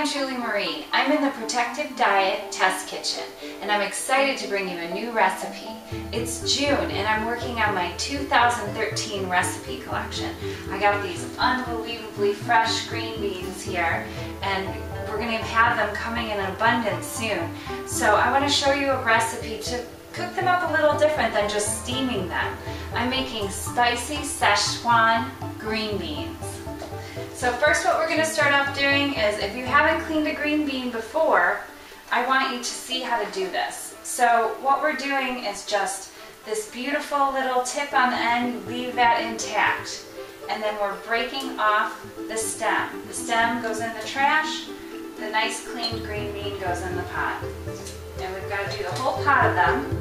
I'm Julie Marie. I'm in the Protective Diet Test Kitchen, and I'm excited to bring you a new recipe. It's June, and I'm working on my 2013 recipe collection. I got these unbelievably fresh green beans here, and we're going to have them coming in abundance soon. So I want to show you a recipe to cook them up a little different than just steaming them. I'm making spicy Szechuan green beans. So first what we're going to start off doing is, if you haven't cleaned a green bean before, I want you to see how to do this. So what we're doing is just this beautiful little tip on the end, you leave that intact. And then we're breaking off the stem. The stem goes in the trash, the nice cleaned green bean goes in the pot. And we've got to do the whole pot of them.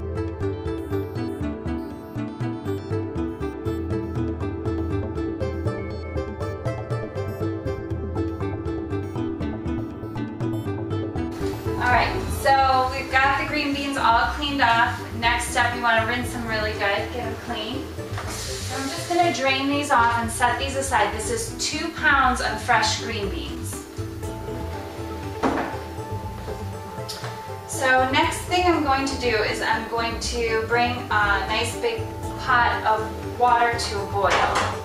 Alright, so we've got the green beans all cleaned off. Next step, you want to rinse them really good, get them clean. So I'm just going to drain these off and set these aside. This is 2 pounds of fresh green beans. So next thing I'm going to do is I'm going to bring a nice big pot of water to a boil.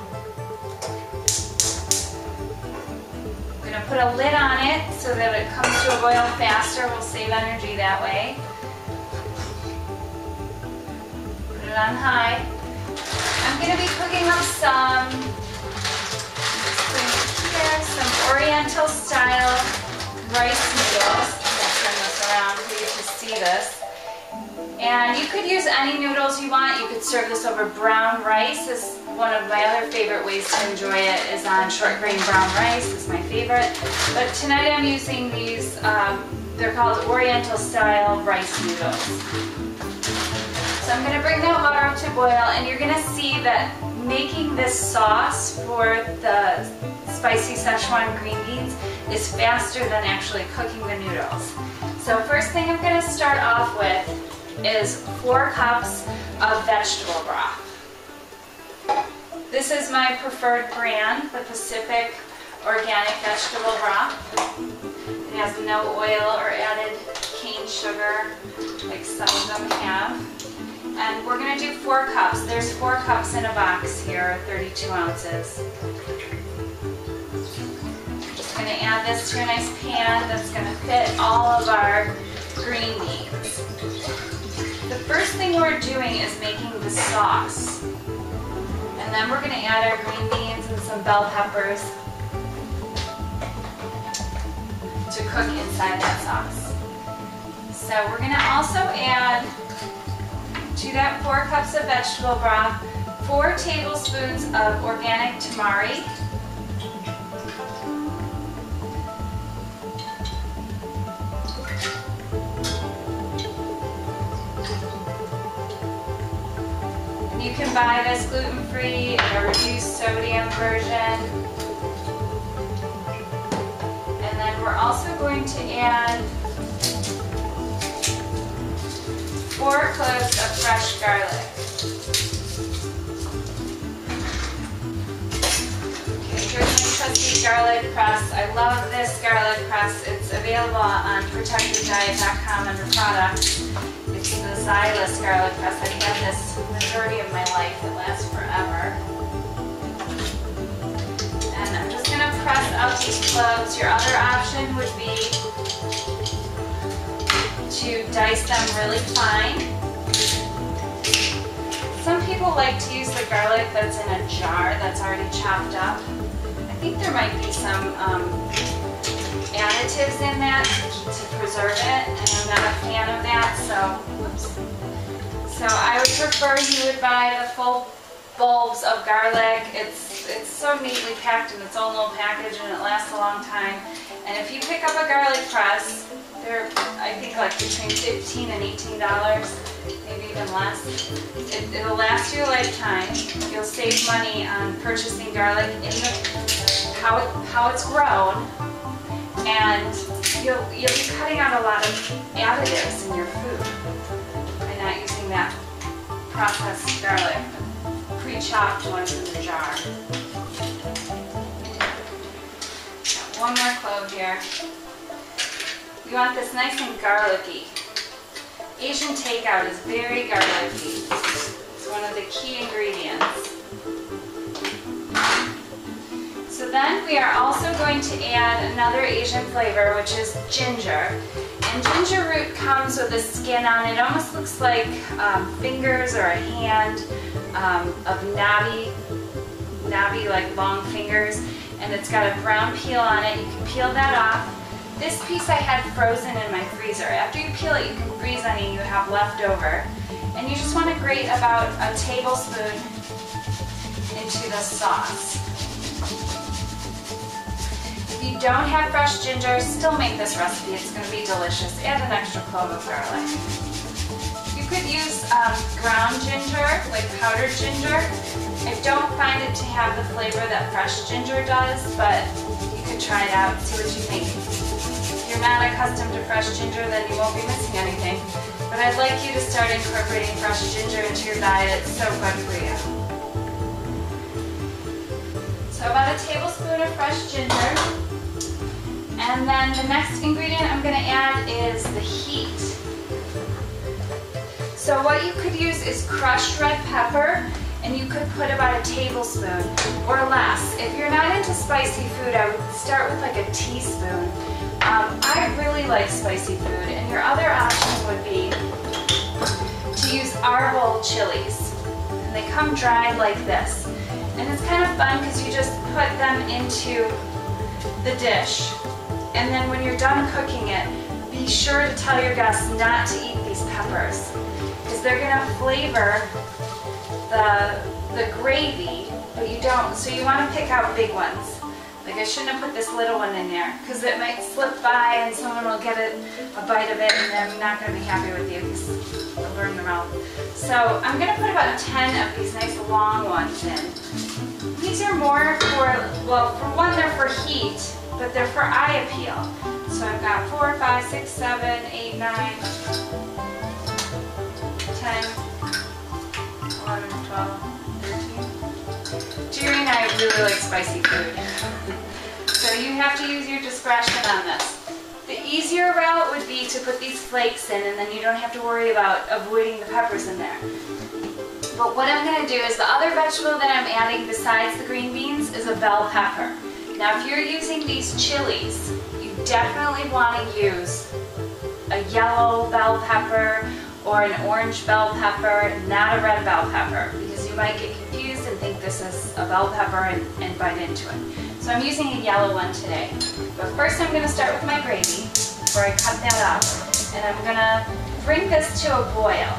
Put a lid on it so that it comes to a boil faster. We'll save energy that way. Put it on high. I'm going to be cooking up some Oriental style rice noodles. I'm going to turn this around for you to see this. And you could use any noodles you want. You could serve this over brown rice. This is one of my other favorite ways to enjoy it is on short grain brown rice. It's my favorite. But tonight I'm using these, they're called Oriental style rice noodles. So I'm going to bring that water up to boil, and you're going to see that making this sauce for the spicy Szechuan green beans is faster than actually cooking the noodles. So first thing I'm going to start off with is 4 cups of vegetable broth. This is my preferred brand, the Pacific Organic Vegetable Broth. It has no oil or added cane sugar like some of them have. And we're going to do 4 cups. There's 4 cups in a box here, 32 ounces. Just going to add this to a nice pan that's going to fit all of our green beans. The first thing we're doing is making the sauce. And then we're going to add our green beans and some bell peppers to cook inside that sauce. So we're going to also add to that 4 cups of vegetable broth 4 tablespoons of organic tamari. You can buy this gluten-free and a reduced sodium version. And then we're also going to add 4 cloves of fresh garlic. Okay, here's my trusty garlic press. I love this garlic press. It's available on protectivediet.com under products. It's the Xylus garlic press. I've had this majority of my life. It lasts forever. And I'm just going to press out these cloves. Your other option would be to dice them really fine. Some people like to use the garlic that's in a jar that's already chopped up. I think there might be some additives in that to preserve it, and I'm not a fan of that, so whoops. So I would prefer you would buy the full bulbs of garlic. It's so neatly packed in its own little package, and it lasts a long time. And if you pick up a garlic press, they're I think like between $15 and $18, maybe even less. It'll last you a lifetime. You'll save money on purchasing garlic in how it's grown, and you'll be cutting out a lot of additives in your food by not using that processed garlic, pre-chopped ones in the jar. Got one more clove here. We want this nice and garlicky. Asian takeout is very garlicky. It's one of the key ingredients. So then we are also going to add another Asian flavor, which is ginger. And ginger root comes with a skin on it. It almost looks like fingers or a hand of knobby, like long fingers. And it's got a brown peel on it. You can peel that off. This piece I had frozen in my freezer. After you peel it, you can freeze any you have left over. And you just want to grate about a tablespoon into the sauce. If you don't have fresh ginger, still make this recipe. It's going to be delicious. Add an extra clove of garlic. You could use ground ginger, like powdered ginger. I don't find it to have the flavor that fresh ginger does, but you could try it out, see what you think. If you're not accustomed to fresh ginger, then you won't be missing anything. But I'd like you to start incorporating fresh ginger into your diet. It's so good for you. So about a tablespoon of fresh ginger. And then the next ingredient I'm going to add is the heat. So what you could use is crushed red pepper, and you could put about a tablespoon or less. If you're not into spicy food, I would start with like a teaspoon. I really like spicy food, and your other option would be to use arbol chilies. And they come dried like this. And it's kind of fun because you just put them into the dish. And then when you're done cooking it, be sure to tell your guests not to eat these peppers, because they're going to flavor the gravy, but you don't. So you want to pick out big ones. Like I shouldn't have put this little one in there, because it might slip by and someone will get a bite of it and they're not going to be happy with you because they'll burn their mouth. So I'm going to put about 10 of these nice long ones in. These are more for, well, for one they're for heat, but they're for eye appeal. So I've got 4, 5, 6, 7, 8, 9, 10, 11, 12, 13. Jerry and I really like spicy food. So you have to use your discretion on this. The easier route would be to put these flakes in, and then you don't have to worry about avoiding the peppers in there. But what I'm going to do is the other vegetable that I'm adding besides the green beans is a bell pepper. Now if you're using these chilies, you definitely want to use a yellow bell pepper or an orange bell pepper, not a red bell pepper, because you might get confused and think this is a bell pepper and bite into it. So I'm using a yellow one today. But first I'm going to start with my gravy before I cut that up, and I'm going to bring this to a boil.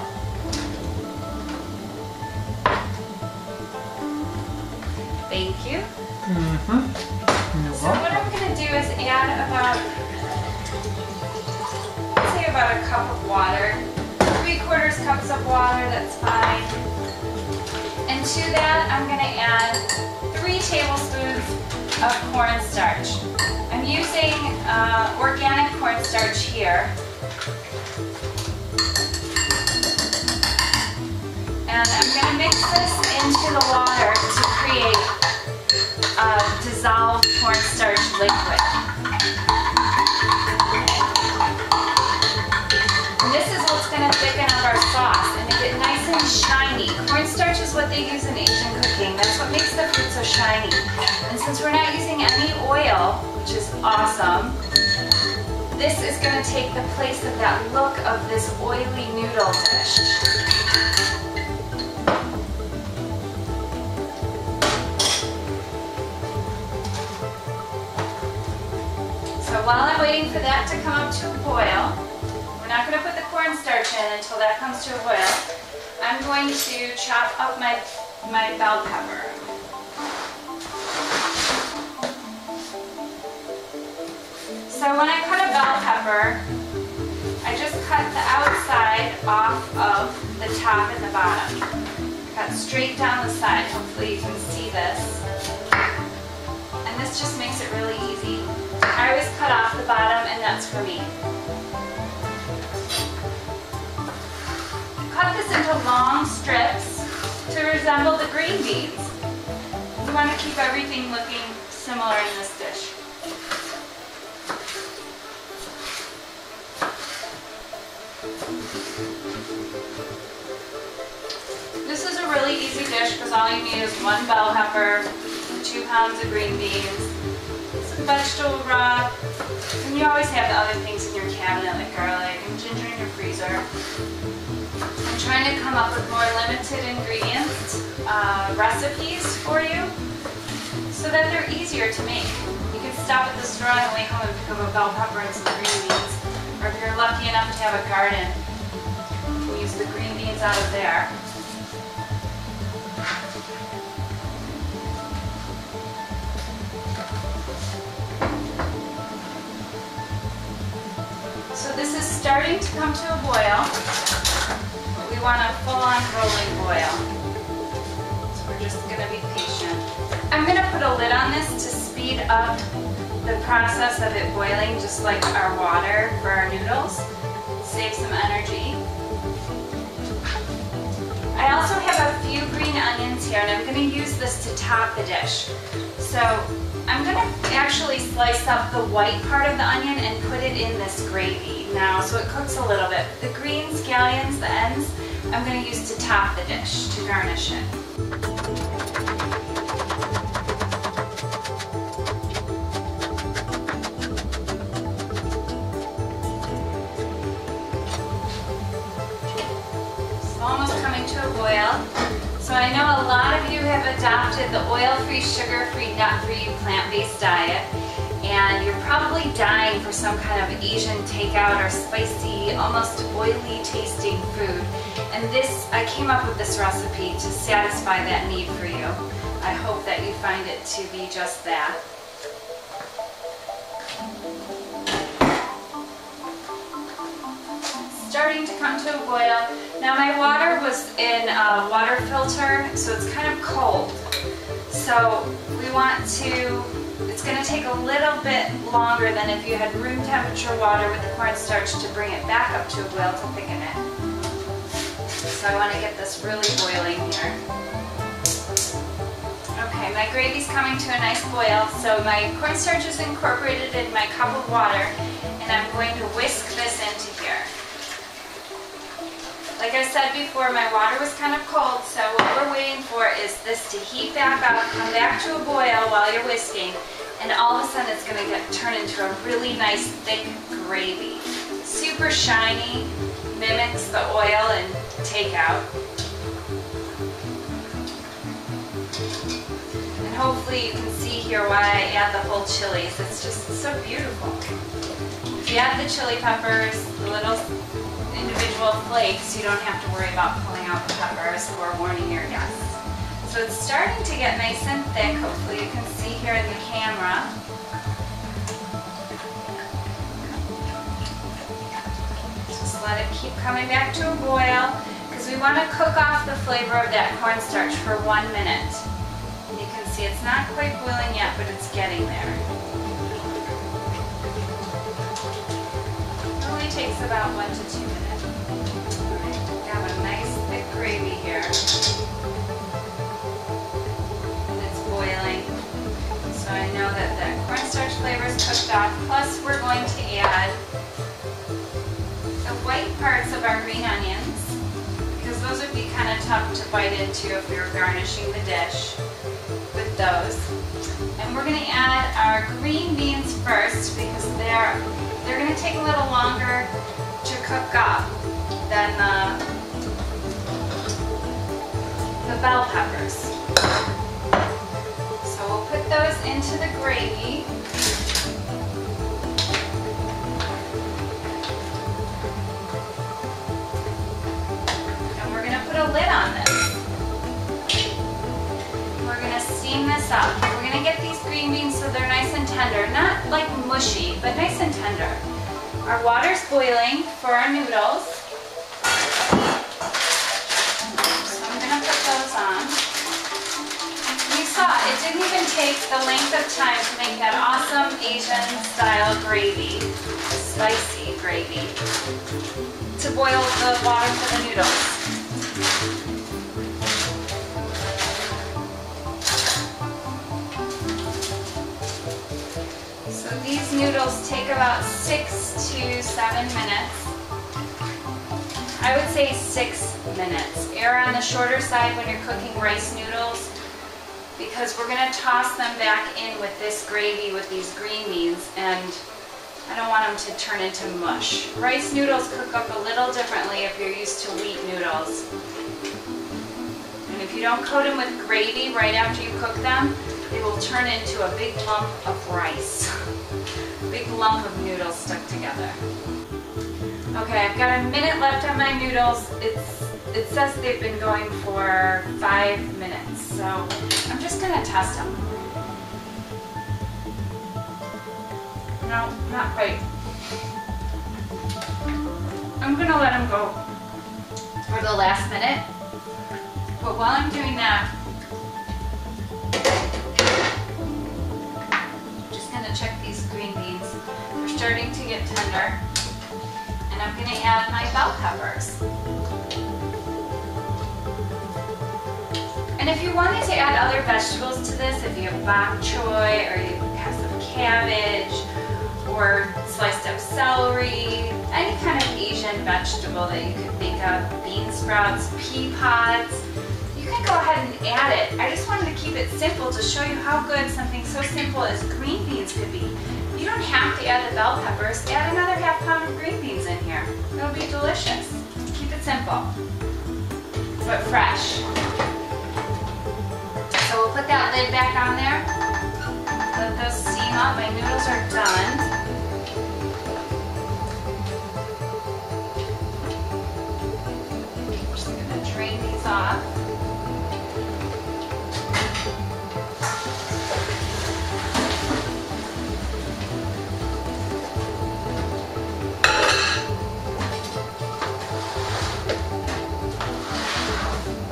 Thank you. So what I'm going to do is add about, say about a cup of water, 3/4 cups of water, that's fine. And to that I'm going to add 3 tablespoons of cornstarch. I'm using organic cornstarch here. And I'm going to mix this into the water to create dissolved cornstarch liquid. And this is what's going to thicken up our sauce and make it nice and shiny. Cornstarch is what they use in Asian cooking. That's what makes the food so shiny. And since we're not using any oil, which is awesome, this is going to take the place of that look of this oily noodle dish. So while I'm waiting for that to come up to a boil, we're not going to put the cornstarch in until that comes to a boil. I'm going to chop up my bell pepper. So when I cut a bell pepper, I just cut the outside off of the top and the bottom. Cut straight down the side. Hopefully you can see this. And this just makes it really easy. I always cut off the bottom, and that's for me. Cut this into long strips to resemble the green beans. You want to keep everything looking similar in this dish. a really easy dish because all you need is 1 bell pepper, 2 pounds of green beans, some vegetable broth, and you always have the other things in your cabinet like garlic and ginger in your freezer. I'm trying to come up with more limited ingredients recipes for you so that they're easier to make. You can stop at the store on the way home and pick up a bell pepper and some green beans, or if you're lucky enough to have a garden, you can use the green beans out of there. So this is starting to come to a boil. We want a full-on rolling boil. So we're just going to be patient. I'm going to put a lid on this to speed up the process of it boiling, just like our water for our noodles. Save some energy. I also have a few green onions here, and I'm going to use this to top the dish. So I'm going to actually slice up the white part of the onion and put it in this gravy now so it cooks a little bit. The green scallions, the ends, I'm going to use to top the dish, to garnish it. It's almost coming to a boil. So I know a lot of you have adopted the oil-free, sugar-free, nut-free, plant-based diet, and you're probably dying for some kind of Asian takeout or spicy, almost oily tasting food. And I came up with this recipe to satisfy that need for you. I hope that you find it to be just that. Starting to come to a boil. Now my water was in a water filter, so it's kind of cold. So we want to, it's going to take a little bit longer than if you had room temperature water with the cornstarch to bring it back up to a boil to thicken it. So I want to get this really boiling here. Okay, my gravy's coming to a nice boil, so my cornstarch is incorporated in my cup of water, and I'm going to whisk this into here. Like I said before, my water was kind of cold, so what we're waiting for is this to heat back up, come back to a boil while you're whisking, and all of a sudden it's going to turn into a really nice thick gravy. Super shiny, mimics the oil and takeout. And hopefully you can see here why I add the whole chilies. It's just so beautiful. If you add the chili peppers, the little individual flakes, you don't have to worry about pulling out the peppers or warning your guests. So it's starting to get nice and thick. Hopefully you can see here in the camera. Just let it keep coming back to a boil because we want to cook off the flavor of that cornstarch for 1 minute. And you can see it's not quite boiling yet, but it's getting there. It only takes about 1 to 2 minutes. Got a nice thick gravy here. And it's boiling. So I know that the cornstarch flavor is cooked off. Plus we're going to add the white parts of our green onions, because those would be kind of tough to bite into if we were garnishing the dish with those. And we're going to add our green beans first because they're going to take a little longer to cook up than the bell peppers. So we'll put those into the gravy. And we're going to put a lid on this. We're going to steam this up. We're going to get these green beans so they're nice and tender. Not like mushy, but nice and tender. Our water's boiling for our noodles. So I'm going to put those on. You saw, it didn't even take the length of time to make that awesome Asian style gravy, spicy gravy, to boil the water for the noodles. So these noodles take about 6 to 7 minutes. I would say 6 minutes. Err on the shorter side when you're cooking rice noodles because we're going to toss them back in with this gravy with these green beans, and I don't want them to turn into mush. Rice noodles cook up a little differently if you're used to wheat noodles. And if you don't coat them with gravy right after you cook them, they will turn into a big lump of rice. Big lump of noodles stuck together. Okay, I've got a minute left on my noodles. It says they've been going for 5 minutes, so I'm just gonna test them. No, not quite. I'm gonna let them go for the last minute, but while I'm doing that, I'm just gonna check these green beans. They're starting to get tender. And I'm going to add my bell peppers. And if you wanted to add other vegetables to this, if you have bok choy, or you have some cabbage, or sliced up celery, any kind of Asian vegetable that you could think of, bean sprouts, pea pods, you can go ahead and add it. I just wanted to keep it simple to show you how good something so simple as green beans could be. You don't have to add the bell peppers. Add another ½ pound of green beans in here. It'll be delicious. Keep it simple, but fresh. So we'll put that lid back on there. Let those steam up. My noodles are done. I'm just going to drain these off.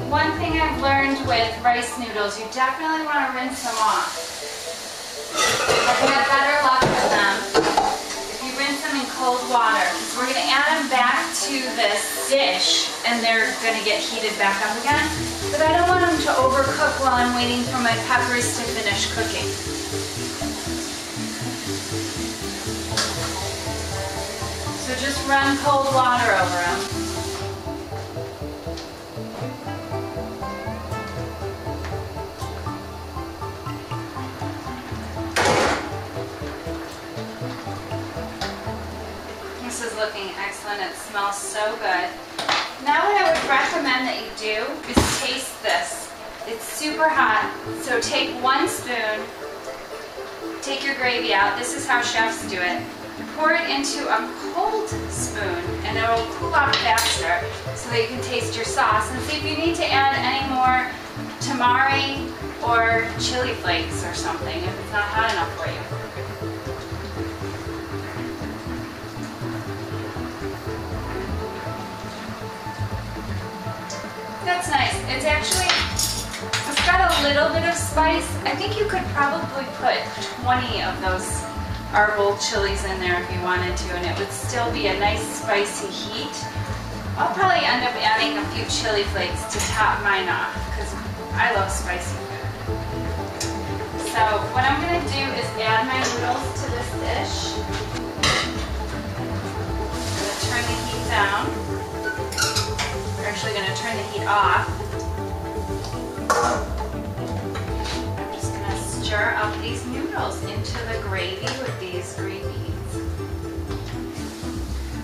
One thing I've learned with rice noodles, you definitely want to rinse them off. I've had better luck with them if you rinse them in cold water, because we're going to add them back to this dish and they're going to get heated back up again. But I don't want them to overcook while I'm waiting for my peppers to finish cooking. So just run cold water over them. This is looking excellent. It smells so good. Now what I would recommend that you do is taste this. It's super hot, so take 1 spoon, take your gravy out. This is how chefs do it. Pour it into a cold spoon and it will cool off faster so that you can taste your sauce and see if you need to add any more tamari or chili flakes or something if it's not hot enough for you. That's nice. It's actually, it's got a little bit of spice. I think you could probably put 20 of those arbol chilies in there if you wanted to, and it would still be a nice spicy heat. I'll probably end up adding a few chili flakes to top mine off because I love spicy food. So what I'm going to do is add my noodles to this dish. I'm going to turn the heat down. We're actually going to turn the heat off. I'm just going to stir up these noodles into the gravy with these green beans.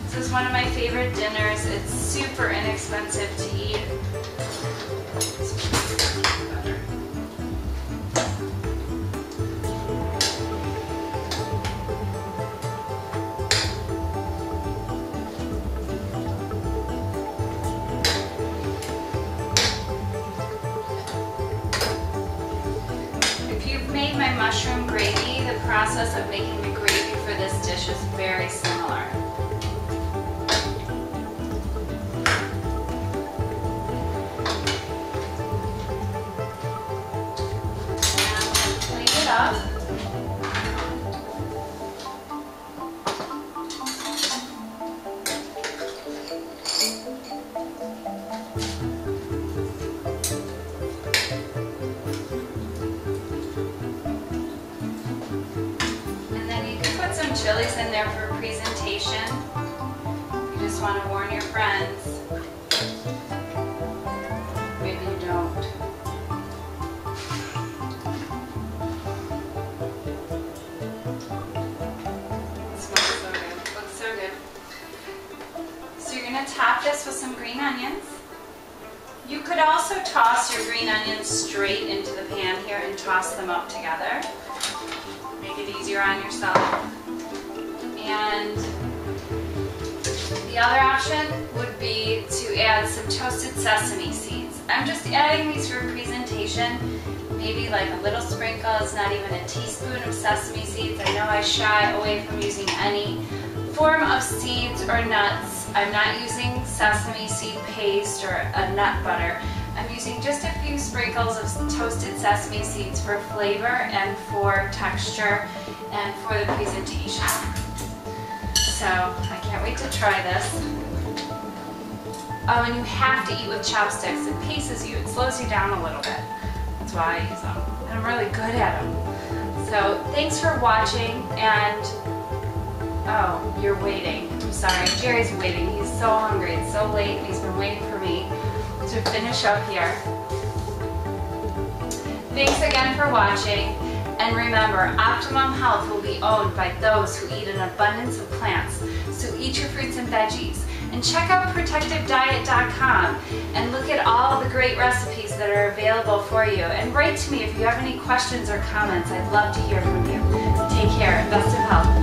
This is one of my favorite dinners. It's super inexpensive to eat. My mushroom gravy, the process of making the gravy for this dish is very similar. And clean it up. Chilies in there for presentation. You just want to warn your friends. top this with some green onions. You could also toss your green onions straight into the pan here and toss them up together. Make it easier on yourself. And the other option would be to add some toasted sesame seeds. I'm just adding these for presentation. Maybe like a little sprinkle, it's not even a teaspoon of sesame seeds. I know I shy away from using any form of seeds or nuts. I'm not using sesame seed paste or a nut butter. I'm using just a few sprinkles of toasted sesame seeds for flavor and for texture and for the presentation. So I can't wait to try this. Oh, and you have to eat with chopsticks. It paces you, it slows you down a little bit. That's why I use them. And I'm really good at them. So thanks for watching, and oh, you're waiting. I'm sorry, Jerry's waiting. He's so hungry. It's so late and he's been waiting for me to finish up here. Thanks again for watching. And remember, optimum health will be owned by those who eat an abundance of plants. So eat your fruits and veggies. And check out protectivediet.com and look at all the great recipes that are available for you. And write to me if you have any questions or comments. I'd love to hear from you. Take care and best of health.